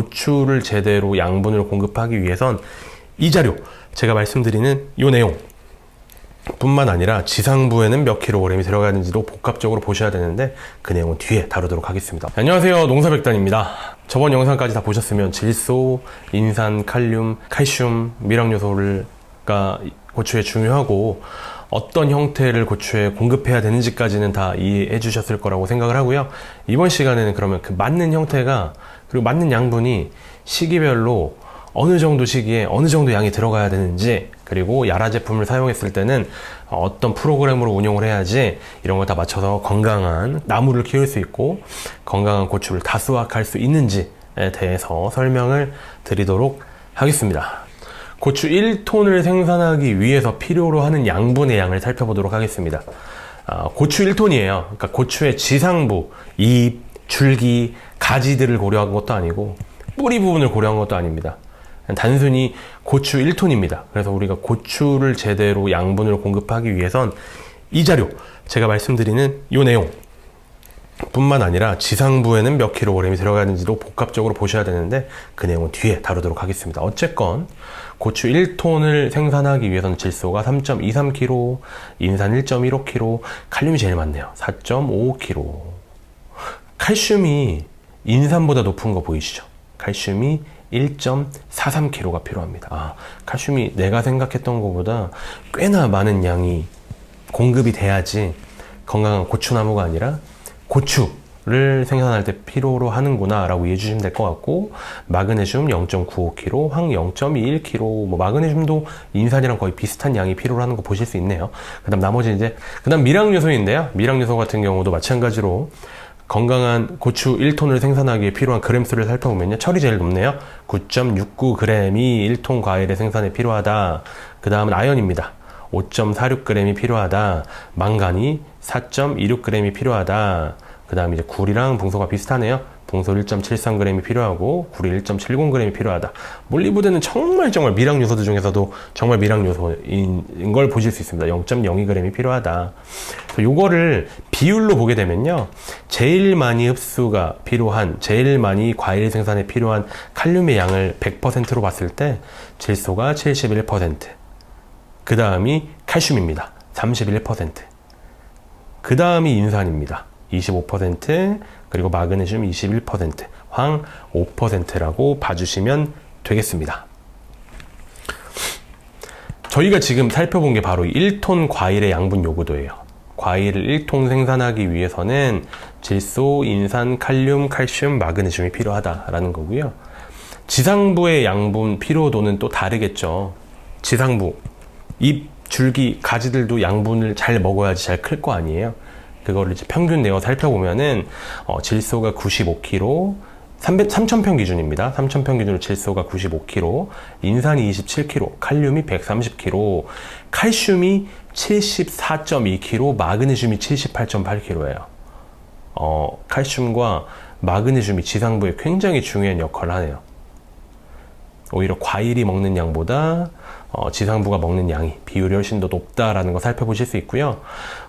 고추를 제대로 양분을 공급하기 위해선 이 자료, 제가 말씀드리는 이 내용 뿐만 아니라 지상부에는 몇 킬로그램이 들어가는지도 복합적으로 보셔야 되는데 그 내용은 뒤에 다루도록 하겠습니다. 안녕하세요, 농사백단입니다. 저번 영상까지 다 보셨으면 질소, 인산, 칼륨, 칼슘, 미량요소가 고추에 중요하고 어떤 형태를 고추에 공급해야 되는지까지는 다 이해해 주셨을 거라고 생각을 하고요. 이번 시간에는 그러면 그 맞는 형태가 그리고 맞는 양분이 시기별로 어느 정도 시기에 어느 정도 양이 들어가야 되는지, 그리고 야라 제품을 사용했을 때는 어떤 프로그램으로 운용을 해야지 이런 걸 다 맞춰서 건강한 나무를 키울 수 있고 건강한 고추를 다수확할 수 있는지에 대해서 설명을 드리도록 하겠습니다. 고추 1톤을 생산하기 위해서 필요로 하는 양분의 양을 살펴보도록 하겠습니다. 고추 1톤이에요. 그러니까 고추의 지상부, 잎, 줄기, 가지들을 고려한 것도 아니고 뿌리 부분을 고려한 것도 아닙니다. 단순히 고추 1톤입니다. 그래서 우리가 고추를 제대로 양분을 공급하기 위해선 이 자료, 제가 말씀드리는 이 내용 뿐만 아니라 지상부에는 몇 킬로그램이 들어가는지도 복합적으로 보셔야 되는데 그 내용은 뒤에 다루도록 하겠습니다. 어쨌건 고추 1톤을 생산하기 위해서는 질소가 3.23kg, 인산 1.15kg, 칼륨이 제일 많네요. 4.55kg. 칼슘이 인산보다 높은 거 보이시죠? 칼슘이 1.43kg가 필요합니다. 칼슘이 내가 생각했던 것보다 꽤나 많은 양이 공급이 돼야지 건강한 고추나무가 아니라 고추를 생산할 때 필요로 하는구나 라고 이해해 주시면 될 것 같고, 마그네슘 0.95kg, 황 0.21kg, 마그네슘도 인산이랑 거의 비슷한 양이 필요로 하는 거 보실 수 있네요. 그 다음 미량요소인데요. 미량요소 같은 경우도 마찬가지로 건강한 고추 1톤을 생산하기 위해 필요한 그램수를 살펴보면요. 철이 제일 높네요. 9.69g이 1톤 과일의 생산에 필요하다. 그 다음은 아연입니다. 5.46g이 필요하다. 망간이 4.26g이 필요하다. 그 다음 이제 굴이랑 붕소가 비슷하네요. 붕소 1.73g이 필요하고 굴이 1.70g이 필요하다. 몰리브덴은 정말 미량요소들 중에서도 정말 미량요소인 걸 보실 수 있습니다. 0.02g이 필요하다. 요거를 비율로 보게 되면요, 제일 많이 흡수가 필요한, 제일 많이 과일 생산에 필요한 칼륨의 양을 100%로 봤을 때 질소가 71%, 그 다음이 칼슘입니다. 31%, 그 다음이 인산입니다. 25%, 그리고 마그네슘 21%, 황 5%라고 봐주시면 되겠습니다. 저희가 지금 살펴본 게 바로 1톤 과일의 양분 요구도예요. 과일을 1톤 생산하기 위해서는 질소, 인산, 칼륨, 칼슘, 마그네슘이 필요하다라는 거고요. 지상부의 양분 필요도는 또 다르겠죠. 지상부, 잎, 줄기, 가지들도 양분을 잘 먹어야지 잘 클 거 아니에요. 그거를 이제 평균 내어 살펴보면은 질소가 95kg, 3000평 기준입니다. 3000평 기준으로 질소가 95kg, 인산이 27kg, 칼륨이 130kg, 칼슘이 74.2kg, 마그네슘이 78.8kg예요. 칼슘과 마그네슘이 지상부에 굉장히 중요한 역할을 하네요. 오히려 과일이 먹는 양보다 지상부가 먹는 양이 비율이 훨씬 더 높다라는 거 살펴보실 수 있고요.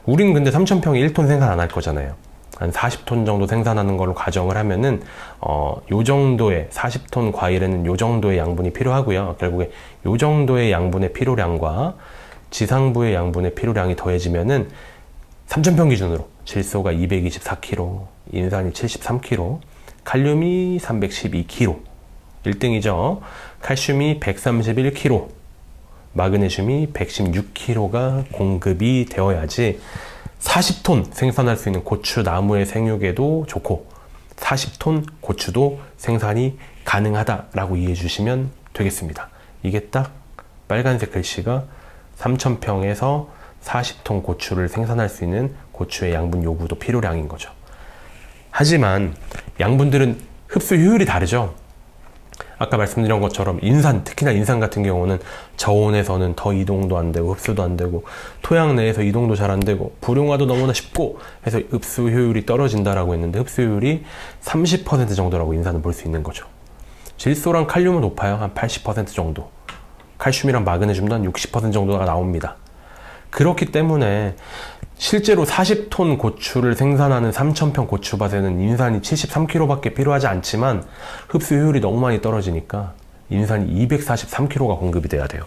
우린 근데 3000평에 1톤 생산 안 할 거잖아요. 한 40톤 정도 생산하는 걸로 가정을 하면은 요 정도의 40톤 과일에는 요 정도의 양분이 필요하고요. 결국에 요 정도의 양분의 필요량과 지상부의 양분의 필요량이 더해지면은 3000평 기준으로 질소가 224kg, 인산이 73kg, 칼륨이 312kg, 1등이죠. 칼슘이 131kg, 마그네슘이 116kg가 공급이 되어야지 40톤 생산할 수 있는 고추 나무의 생육에도 좋고 40톤 고추도 생산이 가능하다라고 이해해 주시면 되겠습니다. 이게 딱 빨간색 글씨가 3000평에서 40톤 고추를 생산할 수 있는 고추의 양분 요구도 필요량인 거죠. 하지만 양분들은 흡수 효율이 다르죠. 아까 말씀드린 것처럼 인산, 특히나 인산 같은 경우는 저온에서는 더 이동도 안 되고 흡수도 안 되고 토양 내에서 이동도 잘 안 되고 불용화도 너무나 쉽고 해서 흡수 효율이 떨어진다라고 했는데 흡수 효율이 30% 정도라고 인산은 볼 수 있는 거죠. 질소랑 칼륨은 높아요. 한 80% 정도. 칼슘이랑 마그네슘도 한 60% 정도가 나옵니다. 그렇기 때문에 실제로 40톤 고추를 생산하는 3,000평 고추밭에는 인산이 73kg밖에 필요하지 않지만 흡수 효율이 너무 많이 떨어지니까 인산이 243kg가 공급이 돼야 돼요.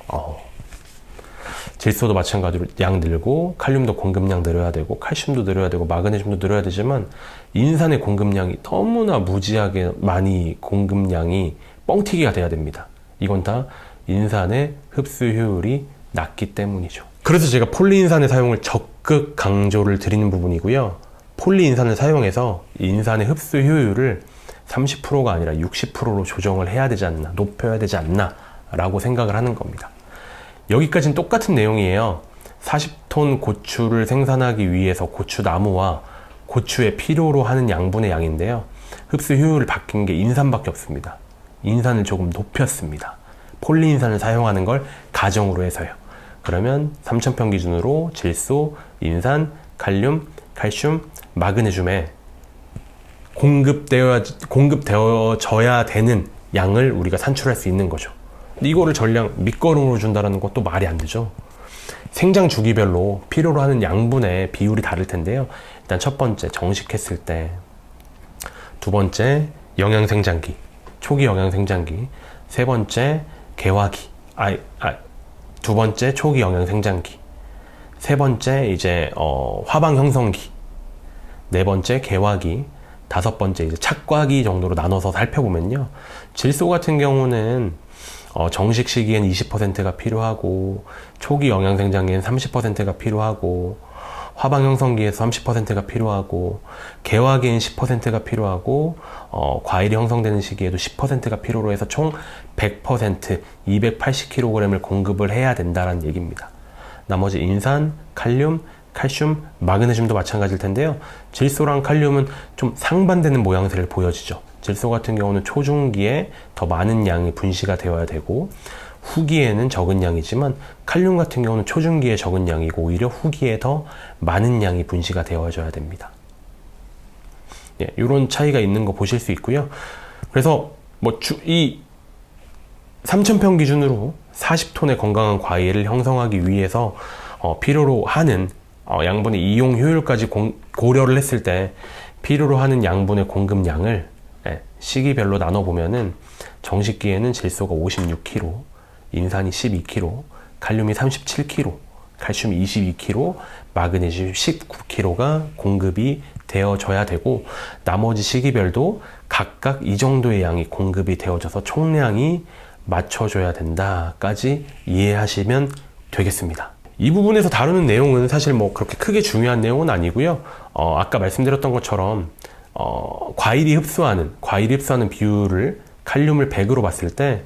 질소도 마찬가지로 양 늘고 칼륨도 공급량 늘어야 되고 칼슘도 늘어야 되고 마그네슘도 늘어야 되지만 인산의 공급량이 너무나 무지하게 많이 공급량이 뻥튀기가 돼야 됩니다. 이건 다 인산의 흡수 효율이 낮기 때문이죠. 그래서 제가 폴리인산의 사용을 적극 강조를 드리는 부분이고요. 폴리인산을 사용해서 인산의 흡수 효율을 30%가 아니라 60%로 조정을 해야 되지 않나, 높여야 되지 않나 라고 생각을 하는 겁니다. 여기까지는 똑같은 내용이에요. 40톤 고추를 생산하기 위해서 고추나무와 고추에 필요로 하는 양분의 양인데요. 흡수 효율을 바뀐 게 인산밖에 없습니다. 인산을 조금 높였습니다. 폴리인산을 사용하는 걸 가정으로 해서요. 그러면 3,000평 기준으로 질소, 인산, 칼륨, 칼슘, 마그네슘에 공급되어져야 되는 양을 우리가 산출할 수 있는 거죠. 이거를 전량 밑거름으로 준다는 것도 말이 안 되죠. 생장 주기별로 필요로 하는 양분의 비율이 다를 텐데요. 일단 첫 번째 정식했을 때, 두 번째 영양생장기, 초기 영양생장기, 세 번째 개화기, 두 번째 초기 영양생장기, 세 번째 이제 화방 형성기, 네 번째 개화기, 다섯 번째 이제 착과기 정도로 나눠서 살펴보면요. 질소 같은 경우는 정식 시기엔 20%가 필요하고 초기 영양생장기엔 30%가 필요하고 화방 형성기에서 30%가 필요하고 개화기엔 10%가 필요하고 과일이 형성되는 시기에도 10%가 필요로 해서 총 100% 280kg을 공급을 해야 된다는 얘기입니다. 나머지 인산, 칼륨, 칼슘, 마그네슘도 마찬가지일 텐데요. 질소랑 칼륨은 좀 상반되는 모양새를 보여지죠. 질소 같은 경우는 초중기에 더 많은 양이 분시가 되어야 되고 후기에는 적은 양이지만 칼륨 같은 경우는 초중기에 적은 양이고 오히려 후기에 더 많은 양이 분시가 되어져야 됩니다. 예, 이런 차이가 있는 거 보실 수 있고요. 그래서 이 3,000평 기준으로 40톤의 건강한 과일을 형성하기 위해서 필요로 하는 양분의 이용 효율까지 고려를 했을 때 필요로 하는 양분의 공급량을 시기별로 나눠보면은 정식기에는 질소가 56kg, 인산이 12kg, 칼륨이 37kg, 칼슘이 22kg, 마그네슘 19kg가 공급이 되어져야 되고 나머지 시기별도 각각 이 정도의 양이 공급이 되어져서 총량이 맞춰줘야 된다까지 이해하시면 되겠습니다. 이 부분에서 다루는 내용은 사실 그렇게 크게 중요한 내용은 아니고요. 아까 말씀드렸던 것처럼 과일이 흡수하는 비율을 칼륨을 100으로 봤을 때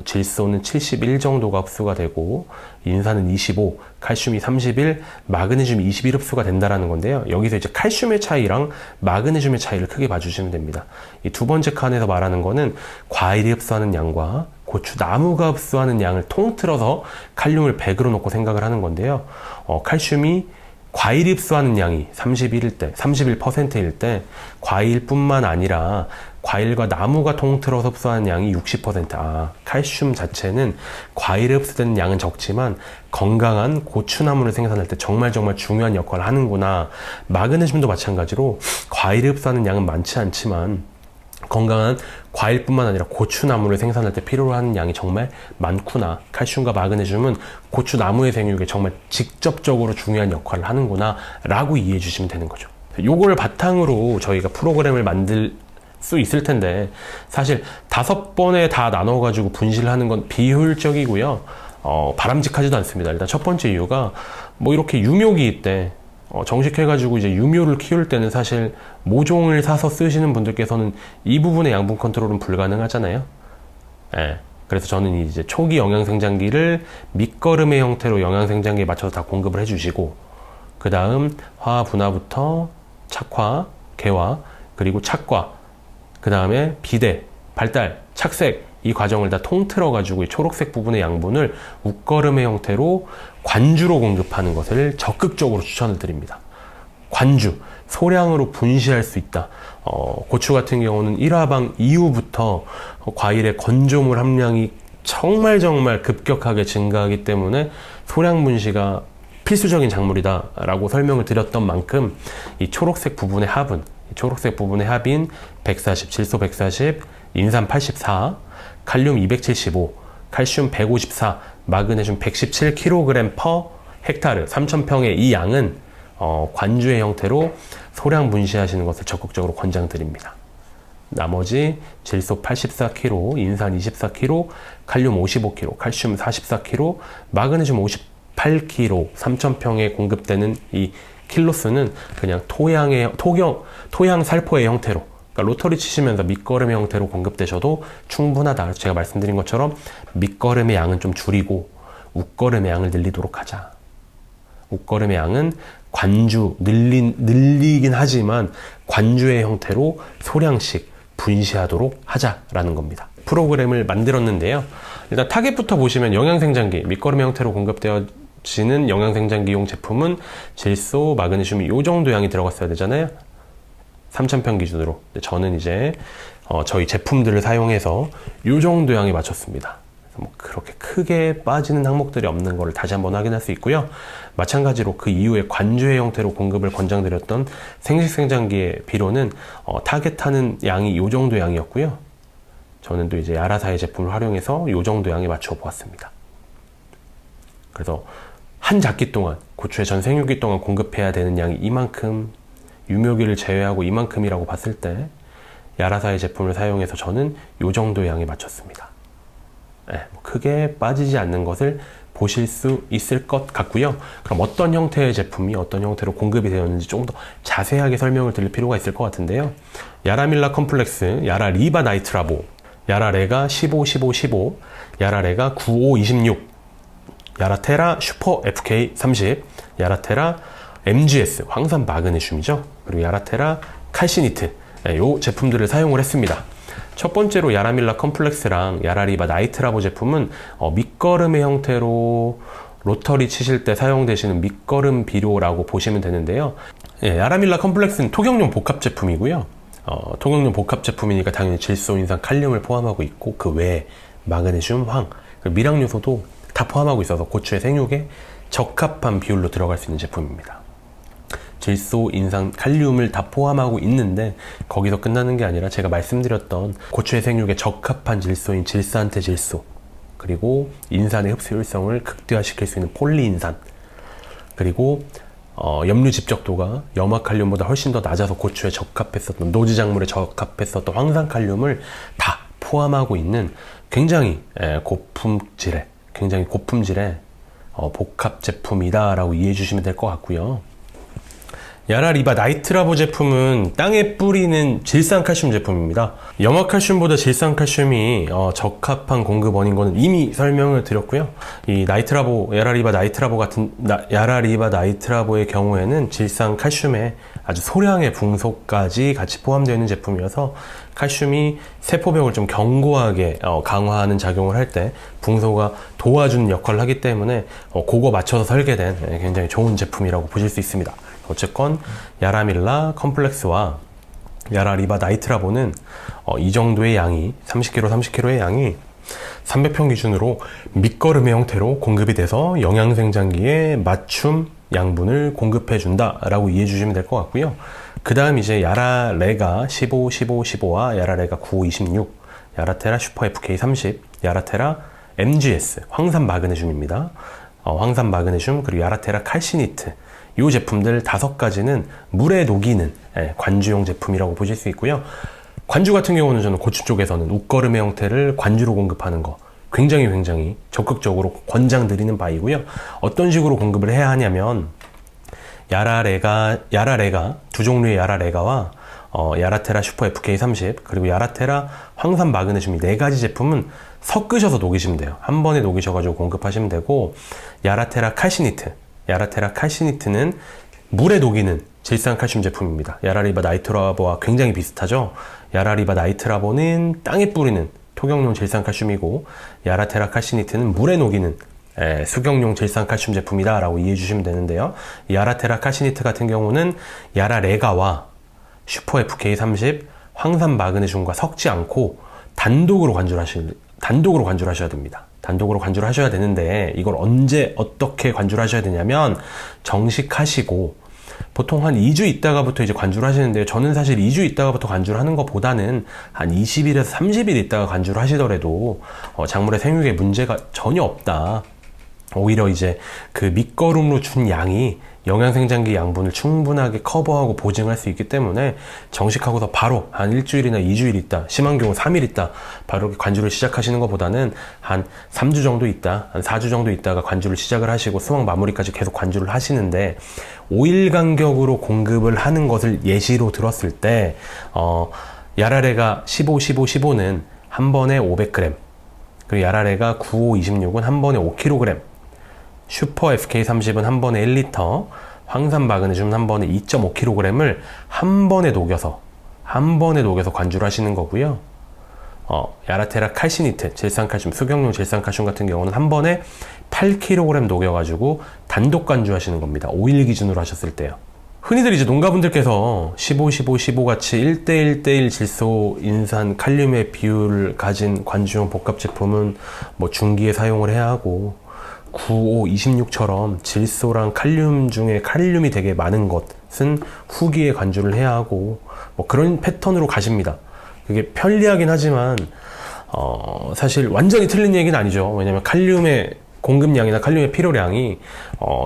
질소는 71 정도가 흡수가 되고 인산은 25, 칼슘이 31, 마그네슘이 21 흡수가 된다라는 건데요. 여기서 이제 칼슘의 차이랑 마그네슘의 차이를 크게 봐주시면 됩니다. 이 두 번째 칸에서 말하는 거는 과일이 흡수하는 양과 고추나무가 흡수하는 양을 통틀어서 칼륨을 100으로 놓고 생각을 하는 건데요. 칼슘이 과일이 흡수하는 양이 31%일 때 과일뿐만 아니라 과일과 나무가 통틀어서 흡수하는 양이 60%. 칼슘 자체는 과일에 흡수되는 양은 적지만 건강한 고추나무를 생산할 때 정말 중요한 역할을 하는구나. 마그네슘도 마찬가지로 과일에 흡수하는 양은 많지 않지만 건강한 과일뿐만 아니라 고추나무를 생산할 때 필요로 하는 양이 정말 많구나. 칼슘과 마그네슘은 고추나무의 생육에 정말 직접적으로 중요한 역할을 하는구나 라고 이해해 주시면 되는 거죠. 요거를 바탕으로 저희가 프로그램을 만들 수 있을 텐데 사실 5번에 다 나눠가지고 분실을 하는 건 비효율적이고요. 바람직하지도 않습니다. 일단 첫 번째 이유가 이렇게 유묘기 때 정식해가지고 이제 유묘를 키울 때는 사실 모종을 사서 쓰시는 분들께서는 이 부분의 양분 컨트롤은 불가능하잖아요. 예. 그래서 저는 이제 초기 영양생장기를 밑거름의 형태로 영양생장기에 맞춰서 다 공급을 해주시고, 그 다음 화학 분화부터 착화, 개화, 그리고 착과, 그 다음에 비대, 발달, 착색, 이 과정을 다 통틀어가지고 이 초록색 부분의 양분을 웃거름의 형태로 관주로 공급하는 것을 적극적으로 추천을 드립니다. 관주, 소량으로 분시할 수 있다. 고추 같은 경우는 1화방 이후부터 과일의 건조물 함량이 정말 급격하게 증가하기 때문에 소량 분시가 필수적인 작물이다라고 설명을 드렸던 만큼 이 초록색 부분의 합은 초록색 부분의 합인 140, 질소 140, 인산 84, 칼륨 275, 칼슘 154, 마그네슘 117kg per 헥타르 3,000평의 이 양은 관주의 형태로 소량 분시하시는 것을 적극적으로 권장드립니다. 나머지 질소 84kg, 인산 24kg, 칼륨 55kg, 칼슘 44kg, 마그네슘 58kg, 3,000평에 공급되는 이 킬로수는 그냥 토양 살포의 형태로, 그러니까 로터리 치시면서 밑거름의 형태로 공급되셔도 충분하다. 제가 말씀드린 것처럼 밑거름의 양은 좀 줄이고 웃거름의 양을 늘리도록 하자. 웃거름의 양은 늘리긴 하지만 관주의 형태로 소량씩 분시하도록 하자라는 겁니다. 프로그램을 만들었는데요. 일단 타겟부터 보시면 영양생장기, 밑거름의 형태로 공급되어지는 영양생장기용 제품은 질소, 마그네슘이 이 정도 양이 들어갔어야 되잖아요. 3,000평 기준으로. 저는 이제 저희 제품들을 사용해서 이 정도 양에 맞췄습니다. 뭐 그렇게 크게 빠지는 항목들이 없는 것을 다시 한번 확인할 수 있고요. 마찬가지로 그 이후에 관주의 형태로 공급을 권장드렸던 생식생장기의 비료는 타겟하는 양이 이 정도 양이었고요. 저는 또 이제 야라사의 제품을 활용해서 이 정도 양에 맞춰 보았습니다. 그래서 한 작기 동안, 고추의 전 생육기 동안 공급해야 되는 양이 이만큼, 유묘기를 제외하고 이만큼이라고 봤을 때 야라사의 제품을 사용해서 저는 이 정도 양에 맞췄습니다. 크게 빠지지 않는 것을 보실 수 있을 것 같고요. 그럼 어떤 형태의 제품이 어떤 형태로 공급이 되었는지 조금 더 자세하게 설명을 드릴 필요가 있을 것 같은데요. 야라밀라 컴플렉스, 야라리바 나이트라보, 야라레가 15, 15, 15, 야라레가 95, 26, 야라테라 슈퍼 FK 30, 야라테라 MGS, 황산 마그네슘이죠. 그리고 야라테라 칼시니트, 이 제품들을 사용을 했습니다. 첫 번째로 야라밀라 컴플렉스랑 야라리바 나이트라보 제품은 밑거름의 형태로 로터리 치실 때 사용되시는 밑거름 비료라고 보시면 되는데요. 야라밀라 컴플렉스는 토경용 복합 제품이고요. 토경용 복합 제품이니까 당연히 질소, 인산, 칼륨을 포함하고 있고 그 외에 마그네슘, 황, 미량 요소도 다 포함하고 있어서 고추의 생육에 적합한 비율로 들어갈 수 있는 제품입니다. 질소, 인산, 칼륨을 다 포함하고 있는데 거기서 끝나는 게 아니라 제가 말씀드렸던 고추의 생육에 적합한 질소인 질산테질소, 그리고 인산의 흡수 효율성을 극대화시킬 수 있는 폴리인산, 그리고 염류 집적도가 염화칼륨보다 훨씬 더 낮아서 고추에 적합했었던, 노지작물에 적합했었던 황산칼륨을 다 포함하고 있는 굉장히 고품질의 복합 제품이다라고 이해해 주시면 될 것 같고요. 야라리바 나이트라보 제품은 땅에 뿌리는 질산칼슘 제품입니다. 염화칼슘보다 질산칼슘이 적합한 공급원인 거는 이미 설명을 드렸고요. 이 나이트라보, 야라리바 나이트라보의 경우에는 질산칼슘에 아주 소량의 붕소까지 같이 포함되어 있는 제품이어서 칼슘이 세포벽을 좀 견고하게 강화하는 작용을 할 때 붕소가 도와주는 역할을 하기 때문에 그거 맞춰서 설계된 굉장히 좋은 제품이라고 보실 수 있습니다. 어쨌건 야라밀라 컴플렉스와 야라리바 나이트라보는 이 정도의 양이 30kg의 양이 300평 기준으로 밑거름의 형태로 공급이 돼서 영양생장기에 맞춤 양분을 공급해 준다라고 이해해 주시면 될 것 같고요. 그 다음 이제 야라레가 15, 15, 15와 야라레가 95, 26, 야라테라 슈퍼 FK 30, 야라테라 MGS, 황산 마그네슘입니다. 황산 마그네슘, 그리고 야라테라 칼시니트, 이 제품들 5가지는 물에 녹이는 관주용 제품이라고 보실 수 있고요. 관주 같은 경우는 저는 고추 쪽에서는 웃거름의 형태를 관주로 공급하는 거 굉장히 적극적으로 권장드리는 바이고요. 어떤 식으로 공급을 해야 하냐면 야라레가 두 종류의 야라레가와 야라테라 슈퍼 FK 30, 그리고 야라테라 황산 마그네슘 이 4가지 제품은 섞으셔서 녹이시면 돼요. 한 번에 녹이셔가지고 공급하시면 되고, 야라테라 칼시니트는 물에 녹이는 질산칼슘 제품입니다. 야라리바 나이트라보와 굉장히 비슷하죠. 야라리바 나이트라보는 땅에 뿌리는 토경용 질산칼슘이고, 야라테라 칼시니트는 물에 녹이는 수경용 질산칼슘 제품이다 라고 이해해 주시면 되는데요. 야라테라 칼시니트 같은 경우는 야라레가와 슈퍼 FK30, 황산 마그네슘과 섞지 않고 단독으로 단독으로 관주를 하셔야 됩니다. 단독으로 관주를 하셔야 되는데 이걸 언제 어떻게 관주를 하셔야 되냐면 정식하시고 보통 한 2주 있다가부터 이제 관주를 하시는데요. 저는 사실 2주 있다가부터 관주를 하는 것보다는 한 20일에서 30일 있다가 관주를 하시더라도 작물의 생육에 문제가 전혀 없다. 오히려 이제 그 밑거름으로 준 양이 영양생장기 양분을 충분하게 커버하고 보증할 수 있기 때문에 정식하고서 바로 한 일주일이나 2주일 있다, 심한 경우 3일 있다 바로 이렇게 관주를 시작하시는 것보다는 한 3주 정도 있다, 한 4주 정도 있다가 관주를 시작을 하시고 수확 마무리까지 계속 관주를 하시는데 5일 간격으로 공급을 하는 것을 예시로 들었을 때 야라레가 15, 15, 15는 한 번에 500g, 그리고 야라레가 95, 26은 한 번에 5kg, 슈퍼 FK30은 한 번에 1리터, 황산 마그네슘은 한 번에 2.5kg을 한 번에 녹여서 관주를 하시는 거고요. 야라테라 칼시니트, 질산칼슘, 수경용 질산칼슘 같은 경우는 한 번에 8kg 녹여가지고 단독 관주 하시는 겁니다. 5일 기준으로 하셨을 때요. 흔히들 이제 농가분들께서 15, 15, 15 같이 1대1대1 질소, 인산, 칼륨의 비율을 가진 관주용 복합 제품은 뭐 중기에 사용을 해야 하고 95, 26처럼 질소랑 칼륨 중에 칼륨이 되게 많은 것은 후기에 관주를 해야 하고 뭐 그런 패턴으로 가십니다. 그게 편리하긴 하지만 사실 완전히 틀린 얘기는 아니죠. 왜냐면 칼륨의 공급량이나 칼륨의 필요량이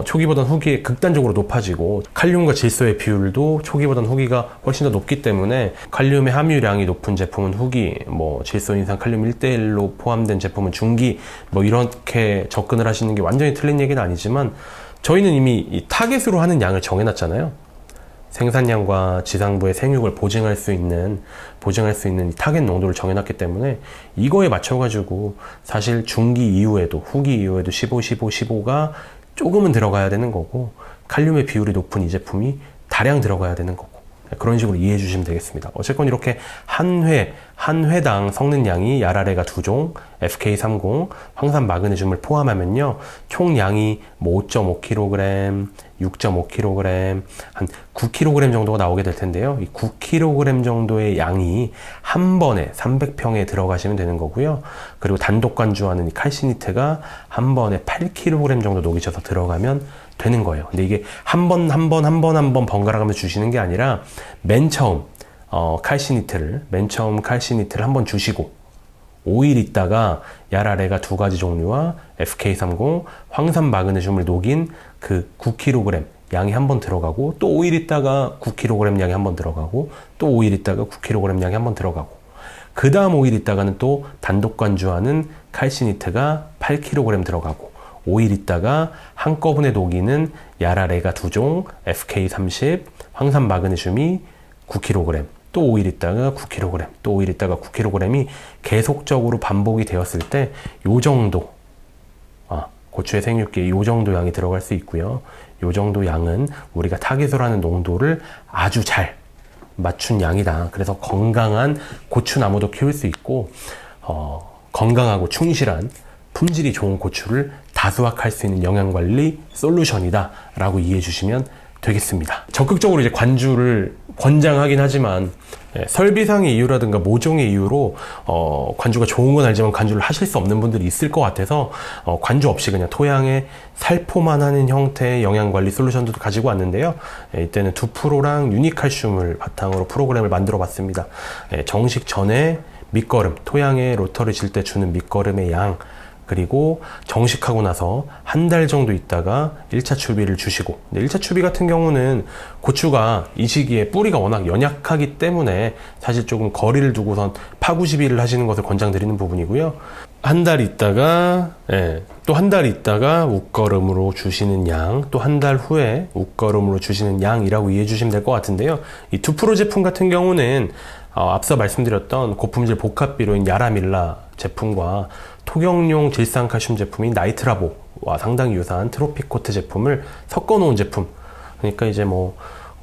초기보다는 후기에 극단적으로 높아지고 칼륨과 질소의 비율도 초기보다는 후기가 훨씬 더 높기 때문에 칼륨의 함유량이 높은 제품은 후기, 뭐 질소, 인산, 칼륨 1대1로 포함된 제품은 중기, 뭐 이렇게 접근을 하시는 게 완전히 틀린 얘기는 아니지만 저희는 이미 이 타겟으로 하는 양을 정해놨잖아요. 생산량과 지상부의 생육을 보증할 수 있는 타겟 농도를 정해놨기 때문에 이거에 맞춰가지고 사실 중기 이후에도 후기 이후에도 15, 15, 15가 조금은 들어가야 되는 거고 칼륨의 비율이 높은 이 제품이 다량 들어가야 되는 거고 그런 식으로 이해해 주시면 되겠습니다. 어쨌건 이렇게 한 회당 섞는 양이 야라레가 2종, FK30, 황산 마그네슘을 포함하면요. 총 양이 뭐 5.5kg, 6.5kg, 한 9kg 정도가 나오게 될 텐데요. 이 9kg 정도의 양이 한 번에 300평에 들어가시면 되는 거고요. 그리고 단독 관주하는 이 칼시니트가 한 번에 8kg 정도 녹이셔서 들어가면 되는 거예요. 근데 이게 한 번 번갈아 가면서 주시는 게 아니라 맨 처음 칼시니트를 한번 주시고 5일 있다가 야라레가 2가지 종류와 FK30 황산 마그네슘을 녹인 그 9kg 양이 한번 들어가고 또 5일 있다가 9kg 양이 한번 들어가고 또 5일 있다가 9kg 양이 한번 들어가고 그 다음 5일 있다가는 또 단독 관주하는 칼시니트가 8kg 들어가고 5일 있다가 한꺼번에 녹이는 야라레가 2종, FK30, 황산 마그네슘이 9kg, 또 5일 있다가 9kg, 또 5일 있다가 9kg이 계속적으로 반복이 되었을 때 요 정도 고추의 생육기에 요 정도 양이 들어갈 수 있고요. 요 정도 양은 우리가 타겟으로 하는 농도를 아주 잘 맞춘 양이다. 그래서 건강한 고추나무도 키울 수 있고 건강하고 충실한 품질이 좋은 고추를 다수확할 수 있는 영양관리 솔루션이다 라고 이해해 주시면 되겠습니다. 적극적으로 이제 관주를 권장하긴 하지만 설비상의 이유라든가 모종의 이유로 관주가 좋은 건 알지만 관주를 하실 수 없는 분들이 있을 것 같아서 관주 없이 그냥 토양에 살포만 하는 형태의 영양관리 솔루션도 가지고 왔는데요. 이때는 2프로랑 유니칼슘을 바탕으로 프로그램을 만들어 봤습니다. 정식 전에 밑거름, 토양에 로터를 질 때 주는 밑거름의 양, 그리고 정식하고 나서 한 달 정도 있다가 1차 추비를 주시고 1차 추비 같은 경우는 고추가 이 시기에 뿌리가 워낙 연약하기 때문에 사실 조금 거리를 두고선 파구 시비를 하시는 것을 권장드리는 부분이고요. 한 달 있다가 또 한 달 있다가 웃거름으로 주시는 양, 또 한 달 후에 웃거름으로 주시는 양이라고 이해해 주시면 될 것 같은데요. 이 2프로 제품 같은 경우는 앞서 말씀드렸던 고품질 복합비료인 야라밀라 제품과 토경용 질산칼슘 제품인 나이트라보와 상당히 유사한 트로피코트 제품을 섞어 놓은 제품. 그러니까 이제 뭐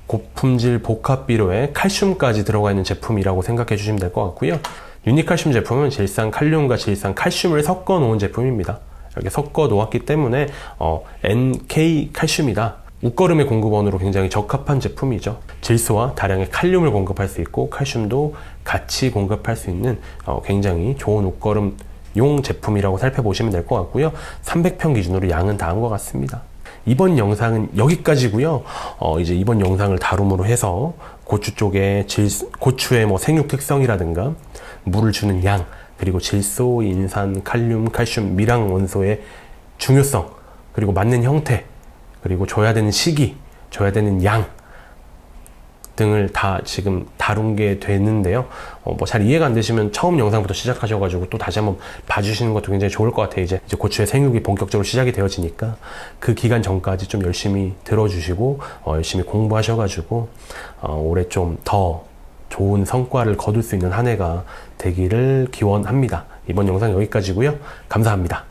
고품질 복합비료에 칼슘까지 들어가 있는 제품이라고 생각해 주시면 될 것 같고요. 유니칼슘 제품은 질산칼륨과 질산칼슘을 섞어 놓은 제품입니다. 이렇게 섞어 놓았기 때문에 NK 칼슘이다. 웃거름의 공급원으로 굉장히 적합한 제품이죠. 질소와 다량의 칼륨을 공급할 수 있고 칼슘도 같이 공급할 수 있는 굉장히 좋은 웃거름 용 제품이라고 살펴보시면 될 것 같고요. 300평 기준으로 양은 다 한 것 같습니다. 이번 영상은 여기까지고요. 이제 이번 영상을 다룸으로 해서 고추 쪽에 고추의 뭐 생육 특성이라든가 물을 주는 양, 그리고 질소, 인산, 칼륨, 칼슘, 미랑 원소의 중요성, 그리고 맞는 형태, 그리고 줘야 되는 시기, 줘야 되는 양 등을 다 지금 다룬 게 되는데요. 뭐 잘 이해가 안 되시면 처음 영상부터 시작하셔가지고 또 다시 한번 봐주시는 것도 굉장히 좋을 것 같아요. 이제 고추의 생육이 본격적으로 시작이 되어지니까 그 기간 전까지 좀 열심히 들어주시고 열심히 공부하셔가지고 올해 좀 더 좋은 성과를 거둘 수 있는 한 해가 되기를 기원합니다. 이번 영상 여기까지고요. 감사합니다.